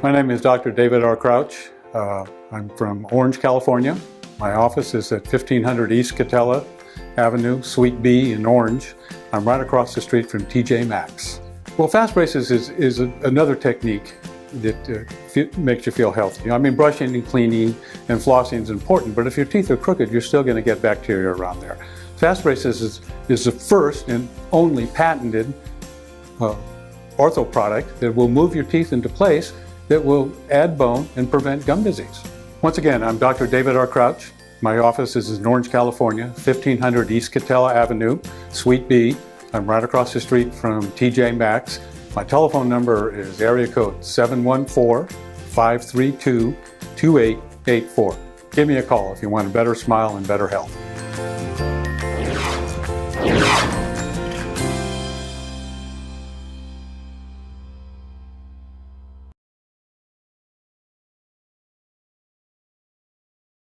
My name is Dr. David R. Crouch. I'm from Orange, California. My office is at 1500 East Catella Avenue, Suite B in Orange. I'm right across the street from TJ Maxx. Well, fast braces is another technique that makes you feel healthy. I mean, brushing and cleaning and flossing is important, but if your teeth are crooked, you're still going to get bacteria around there. Fast braces is the first and only patented ortho product that will move your teeth into place that will add bone and prevent gum disease. Once again, I'm Dr. David R. Crouch. My office is in Orange, California, 1500 East Catella Avenue, Suite B. I'm right across the street from TJ Maxx. My telephone number is area code 714-532-2884. Give me a call if you want a better smile and better health.